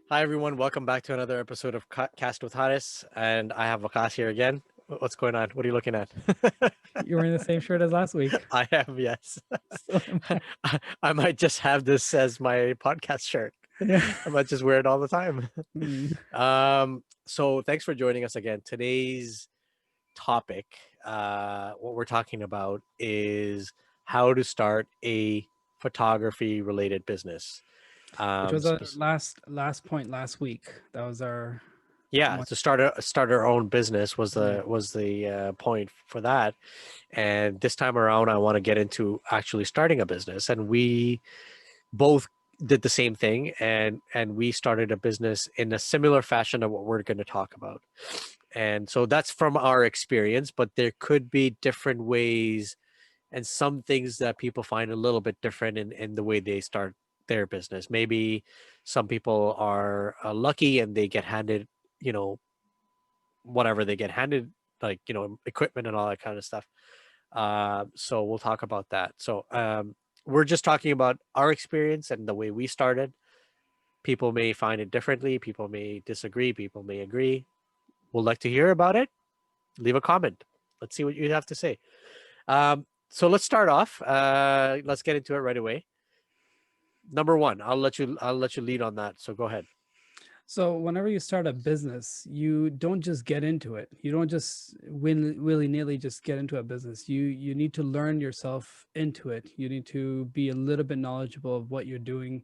Hi everyone, welcome back to another episode of Cast with Haris, and I have Vakas here again. What's going on? What are you looking at? You're wearing the same shirt as last week. I have, yes. So am I. I might just have this as my podcast shirt. Yeah. I might just wear it all the time. Mm. So thanks for joining us again. Today's topic, what we're talking about is how to start a photography related business. Which was our Spec- last point last week. That was our yeah, one. to start our own business was Yeah. the point for that. And this time around, I want to get into actually starting a business. And we both did the same thing, and we started a business in a similar fashion of what we're going to talk about. And so that's from our experience, but there could be different ways and some things that people find a little bit different in the way they start their business. Maybe some people are lucky and they get handed, you know, whatever they get handed, like, equipment and all that kind of stuff. So we'll talk about that. So we're just talking about our experience and the way we started. People may find it differently. People may disagree. People may agree. We'll like to hear about it. Leave a comment. Let's see what you have to say. So let's start off. Let's get into it right away. Number one, I'll let you lead on that. So go ahead. So whenever you start a business, you don't just get into it. You don't just willy-nilly just get into a business. You need to learn yourself into it. You need to be a little bit knowledgeable of what you're doing,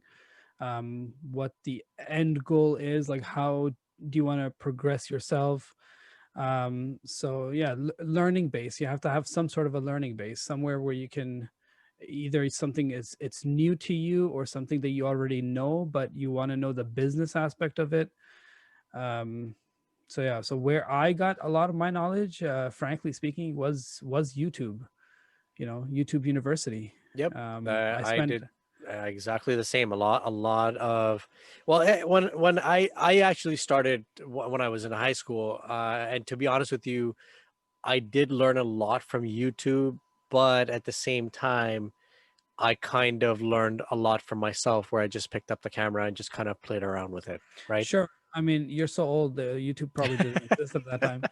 what the end goal is, like how do you want to progress yourself. So yeah, learning base. You have to have some sort of a learning base somewhere where you can either something is it's new to you or something that you already know, but you want to know the business aspect of it. um so yeah, so where I got a lot of my knowledge, frankly speaking, was YouTube. YouTube University. Yep. I I spent. did exactly the same. A lot of, well, when I actually started when I was in high school, and to be honest with you, I did learn a lot from YouTube, but at the same time, I kind of learned a lot from myself, where I just picked up the camera and just kind of played around with it, right? Sure, I mean, you're so old, the YouTube probably didn't exist at that time.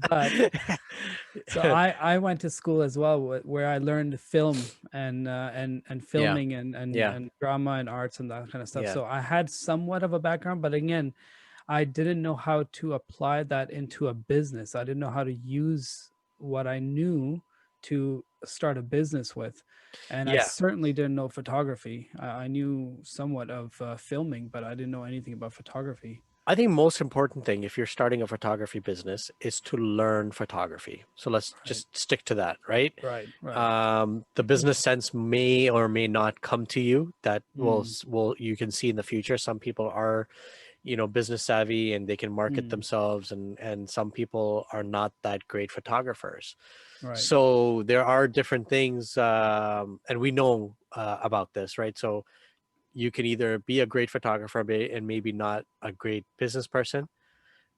But so I went to school as well, where I learned film and Yeah, filming and yeah, and drama and arts and that kind of stuff. yeah. So I had somewhat of a background, but again, I didn't know how to apply that into a business. I didn't know how to use what I knew to start a business with. And I Yeah, certainly didn't know photography. I knew somewhat of filming, but I didn't know anything about photography. I think most important thing if you're starting a photography business is to learn photography. So let's Right, just stick to that, right? right, right. The business sense may or may not come to you. That Mm, will you can see in the future. Some people are, business savvy and they can market mm, themselves, and some people are not that great photographers. right. So there are different things, and we know about this, right? So you can either be a great photographer and maybe not a great business person,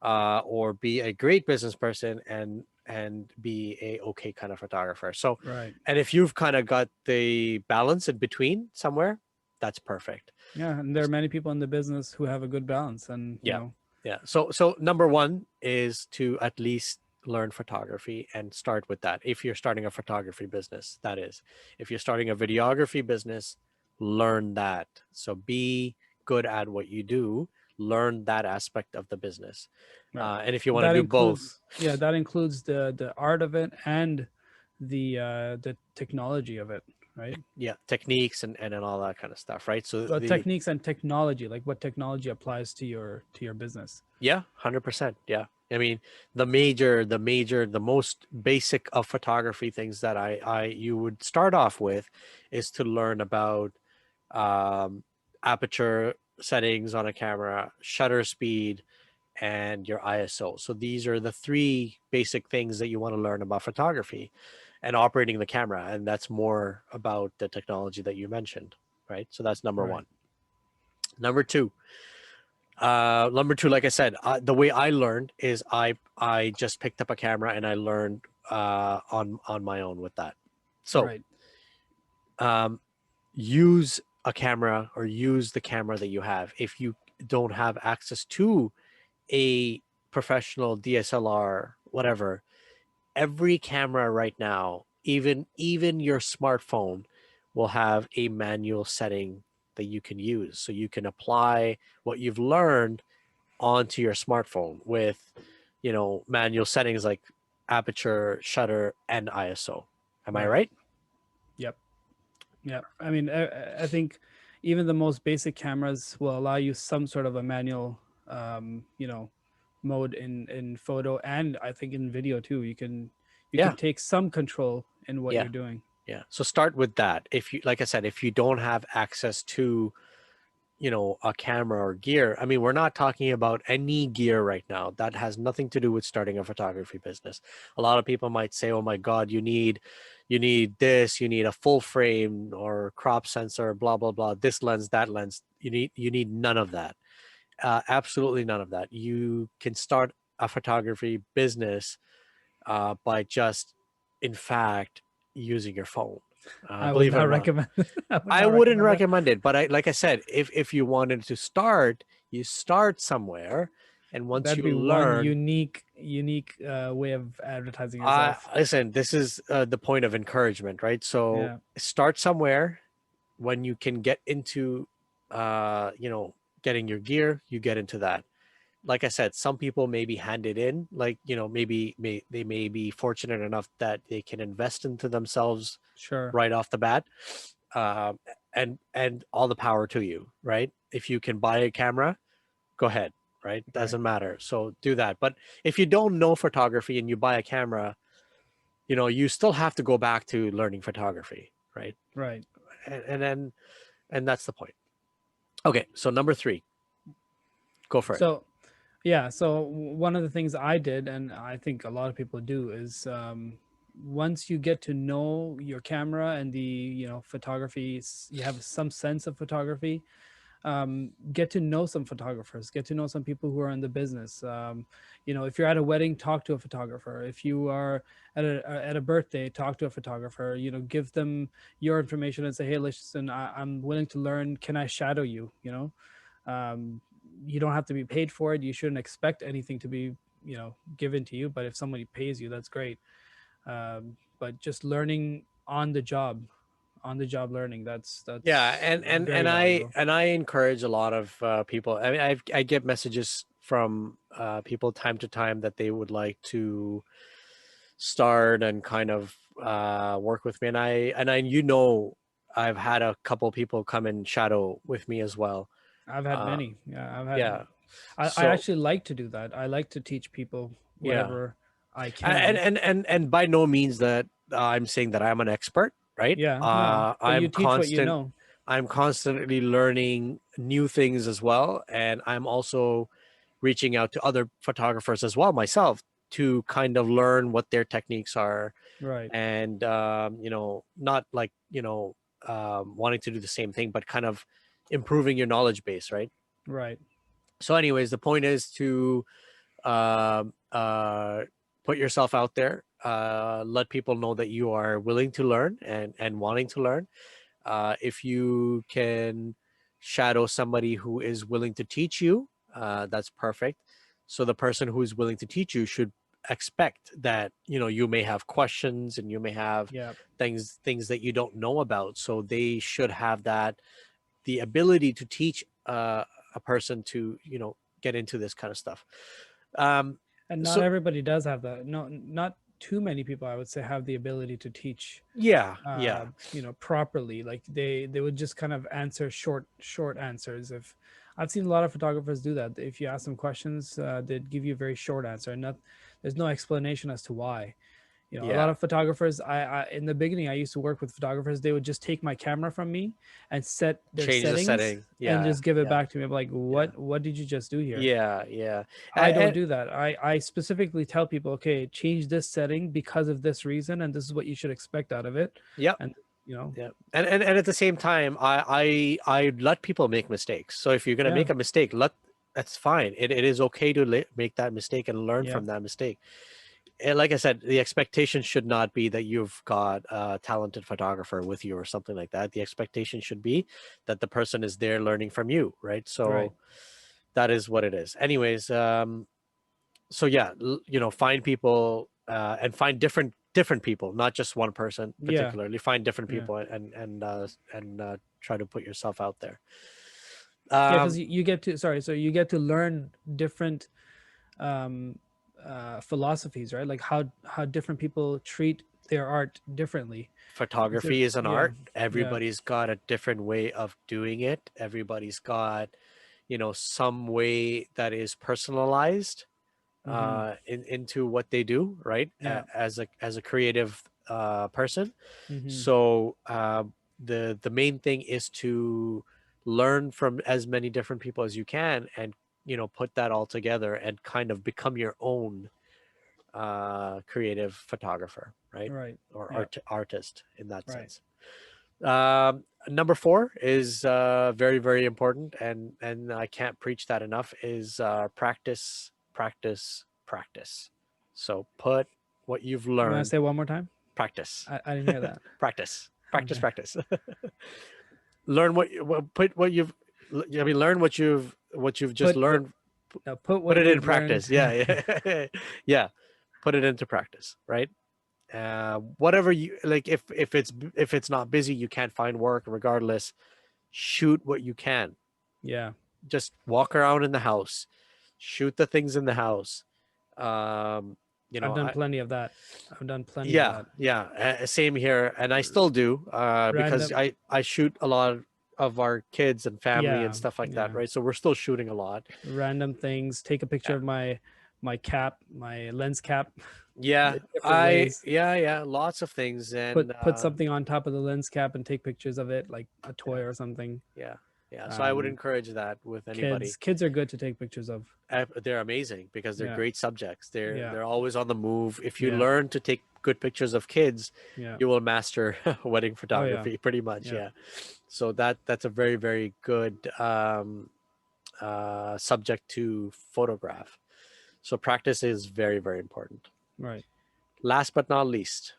or be a great business person and be a okay kind of photographer. So, Right. and if you've kind of got the balance in between somewhere, that's perfect. Yeah, and there are many people in the business who have a good balance, and Yeah, yeah. So number one is to at least learn photography and start with that. If you're starting a photography business, that is. If you're starting a videography business, learn that. So be good at what you do. Learn that aspect of the business. right. And if you want to That do includes, both, yeah, that includes the art of it and the technology of it, right? yeah, techniques and all that kind of stuff, right? So Well, the techniques and technology, like what technology applies to your business. Yeah, 100%. Yeah. I mean, the most basic of photography things that you would start off with is to learn about um, aperture settings on a camera, shutter speed, and your ISO. So these are the three basic things that you want to learn about photography and operating the camera. And that's more about the technology that you mentioned, right? So that's number Right. one. Number two, like I said, the way I learned is I just picked up a camera and I learned on my own with that. So Right. um, use a camera or use the camera that you have. If you don't have access to a professional DSLR, whatever, every camera right now, even your smartphone, will have a manual setting that you can use. So you can apply what you've learned onto your smartphone with, manual settings like aperture, shutter, and ISO. Am I Right. right? Yep. Yep. I mean, I think even the most basic cameras will allow you some sort of a manual, you know, mode in photo, and I think in video too. You can Yeah, take some control in what yeah, you're doing. yeah. So start with that. If you, like I said, if you don't have access to, a camera or gear, I mean, we're not talking about any gear right now. That has nothing to do with starting a photography business. A lot of people might say, oh my God, you need this, you need a full frame or crop sensor, blah, blah, blah, this lens, that lens. You need none of that. Absolutely none of that. You can start a photography business by just, in fact, using your phone. I would Believe it not or not. recommend. I would I not wouldn't recommend that. recommend it, but like I said, if you wanted to start, you start somewhere, and once That'd you be one learn, unique way of advertising I yourself. listen. This is the point of encouragement, right? So Yeah. start somewhere. When you can get into, uh, you know, getting your gear, you get into that. Like I said, some people may be handed in, like, they may be fortunate enough that they can invest into themselves Sure. right off the bat, um, and all the power to you, right? If you can buy a camera, go ahead, right? Right. Doesn't matter. So do that. But if you don't know photography and you buy a camera, you still have to go back to learning photography, right? Right. And that's the point. Okay, so number 3, go for it. So yeah, so one of the things I did, and I think a lot of people do, is once you get to know your camera and the photography, you have some sense of photography. Get to know some photographers, get to know some people who are in the business. If you're at a wedding, talk to a photographer. If you are at a birthday, talk to a photographer. Give them your information and say, hey, listen, I'm willing to learn. Can I shadow you? You don't have to be paid for it. You shouldn't expect anything to be given to you, but if somebody pays you, that's great. But just learning on the job learning, Yeah, that's and very I valuable. and I encourage a lot of people. I mean, I get messages from people time to time that they would like to start and kind of work with me, and I I've had a couple people come and shadow with me as well. I've had Uh, many. Yeah, I've had. yeah. I So actually like to do that. I like to teach people yeah, whatever I and can. and and, and by no means that I'm saying that I'm an expert, right? Yeah, no, but you teach what you know. I'm constantly learning new things as well, and I'm also reaching out to other photographers as well myself to kind of learn what their techniques are, Right, and not like wanting to do the same thing, but kind of improving your knowledge base, right? right, So anyways, the point is to um, uh, put yourself out there, let people know that you are willing to learn and wanting to learn. If you can shadow somebody who is willing to teach you, that's perfect. So the person who is willing to teach you should expect that you may have questions and you may have yeah, things that you don't know about. So they should have the ability to teach a person to get into this kind of stuff. Um, and not so everybody does have that. No, not too many people, I would say, have the ability to teach yeah, yeah, properly. Like they would just kind of answer short answers. If I've seen a lot of photographers do that, if you ask them questions, they'd give you a very short answer, and not there's no explanation as to why. A lot yeah. of photographers, I in the beginning, I used to work with photographers. They would just take my camera from me and set their Change the settings setting. and Yeah, just give it yeah, back to me. I'm like, yeah, what did you just do here? yeah, yeah. I don't And, do that. I specifically tell people, okay, change this setting because of this reason, and this is what you should expect out of it. yep. And you know, Yeah, and at the same time, I let people make mistakes. So if you're gonna yeah, make a mistake, that's fine. It is okay to make that mistake and learn yeah, from that mistake. And like I said, the expectation should not be that you've got a talented photographer with you or something like that. The expectation should be that the person is there learning from you, right? right. So that is what it is. Anyways, so yeah, find people, and find different people, not just one person Yeah. particularly. Find different Yeah. people, and try to put yourself out there. Yeah, because Um, you get to, sorry, so you get to learn different um philosophies, right? Like how different people treat their art differently. Photography is an Yeah. art. Yeah. Everybody's got a different way of doing it. Everybody's got, some way that is personalized Hmm. into what they do, right? Yeah. As a creative person. Hmm. So the main thing is to learn from as many different people as you can, and put that all together and kind of become your own creative photographer, right? Right. Or Yeah. artist in that Right. sense. Number four is very, very important, and I can't preach that enough, is practice, practice, practice. So put what you've You want to learned, say one more time? practice, I didn't hear that. practice, practice, Okay. practice. Learn put what you've, I mean, learn what you've just Put what learned. now put Put what it in you've learned. practice. Yeah, yeah, yeah. Put it into practice, right? Whatever you like, if it's not busy, you can't find work, regardless, shoot what you can. Yeah. Just walk around in the house, shoot the things in the house. um I've done I plenty of that. I've done plenty of Yeah, that. yeah, same here, and I still do, because Random. I shoot a lot of our kids and family and Yeah. stuff like that, Yeah. right? So we're still shooting a lot. Random things. Take a picture Yeah, of my cap, my lens cap, yeah, in different ways. yeah, lots of things. And Put something on top of the lens cap and take pictures of it, like a toy yeah, or something. yeah, yeah, so I would Um, encourage that with kids anybody. kids are good to take pictures of. They're amazing because they're Yeah. great subjects. they're Yeah. they're always on the move. If you Yeah. learn to take good pictures of kids, Yeah. you will master wedding Oh yeah. photography pretty much. Yeah. Yeah, so that's a very, very good subject to photograph. So practice is very, very important. Right. Last but not least,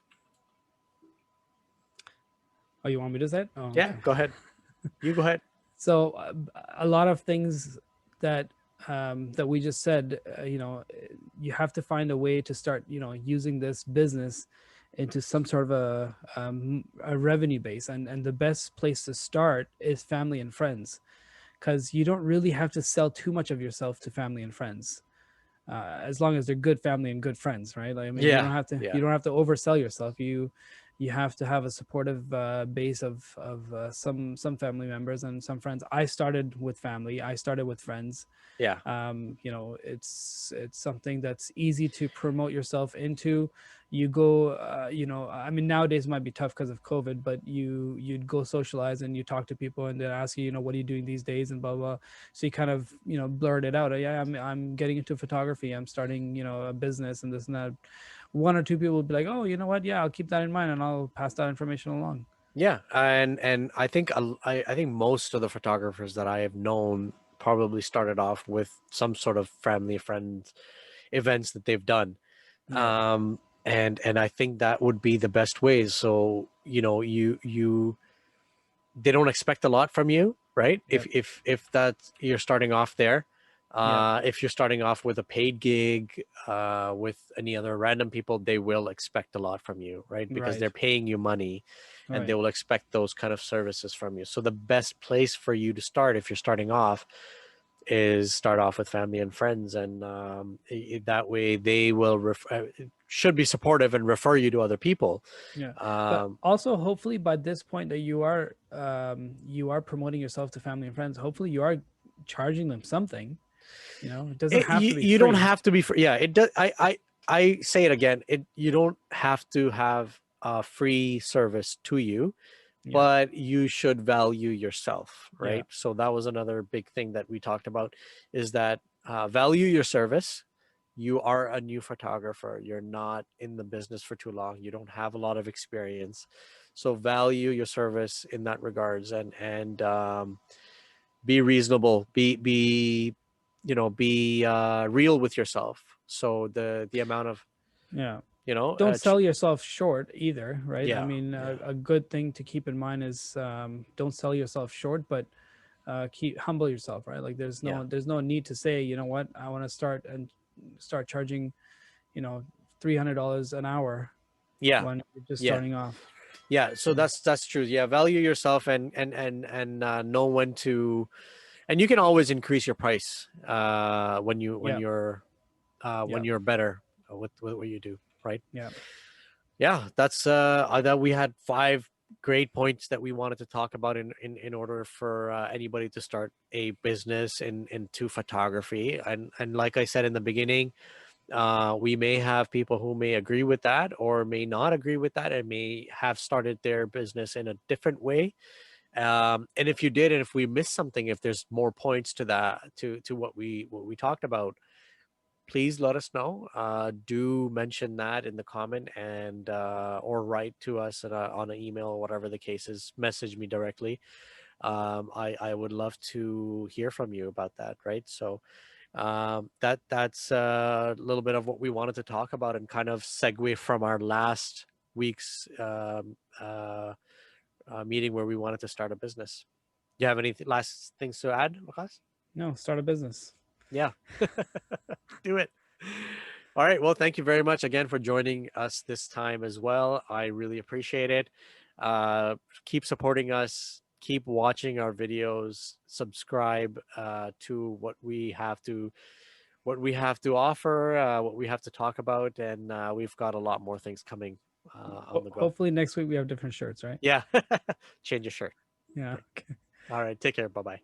Oh, you want me to say it? Oh, yeah, okay. go ahead. You go ahead. So a lot of things that that we just said, you have to find a way to start, using this business into some sort of a revenue base, and the best place to start is family and friends, because you don't really have to sell too much of yourself to family and friends, as long as they're good family and good friends, right? Like, I mean, Yeah, you yeah, don't have to oversell yourself. You have to have a supportive base of some family members and some friends. I started with family. I started with friends. yeah, It's something that's easy to promote yourself into. You go, I mean, nowadays it might be tough because of COVID, but you'd go socialize and you talk to people and they ask you, what are you doing these days, and blah blah. So you kind of, blurt it out. Yeah, I'm getting into photography. I'm starting, a business and this and that. One or two people would be like, oh, you know what? Yeah, I'll keep that in mind and I'll pass that information along. yeah. And I think I think most of the photographers that I have known probably started off with some sort of family friend events that they've done. Yeah. And I think that would be the best way. So you they don't expect a lot from you, right? Yep. If that you're starting off there, Yep. if you're starting off with a paid gig, with any other random people, they will expect a lot from you, right? Because Right. they're paying you money, and they Right. will expect those kind of services from you. So the best place for you to start, if you're starting off, is start off with family and friends, and that way they will should be supportive and refer you to other people. Yeah. But um, also, hopefully by this point that you are promoting yourself to family and friends, hopefully you are charging them something. It doesn't have to be you don't free. have to be free. Yeah, it does. I say it again. You don't have to have a free service to you, Yeah. but you should value yourself, Yeah. right? So that was another big thing that we talked about, is that value your service. You are a new photographer. You're not in the business for too long. You don't have a lot of experience. So value your service in that regards, and be reasonable. Be real with yourself. So the amount of, Yeah. you know, Don't uh, ch- sell yourself short either, right? I yeah, mean, yeah, a good thing to keep in mind is, don't sell yourself short, but keep humble yourself, right? Like Yeah. there's no need to say, you know what, I want to start charging, $300 an hour Yeah. when you're just Yeah. starting off. Yeah. So Yeah. that's true. Yeah. Value yourself and know when to, and you can always increase your price Yeah. when Yeah. you're better with what you do, right? Yeah. Yeah, that's that we had 5 great points that we wanted to talk about in order for anybody to start a business into photography. And like I said in the beginning, we may have people who may agree with that or may not agree with that and may have started their business in a different way. And if you did, and if we missed something, if there's more points to that, to what we talked about, please let us know. Do mention that in the comment, and or write to us on an email or whatever the case is. Message me directly. I would love to hear from you about that. Right. So that's a little bit of what we wanted to talk about and kind of segue from our last week's meeting where we wanted to start a business. Do you have any last things to add, Wakas? No, start a business. Yeah. Do it. All right. Well, thank you very much again for joining us this time as well. I really appreciate it. Keep supporting us. Keep watching our videos. Subscribe to what we have to offer, what we have to talk about, and we've got a lot more things coming on the go. Hopefully next week we have different shirts, right? Yeah. Change your shirt. Yeah. Okay. All right. Take care. Bye bye.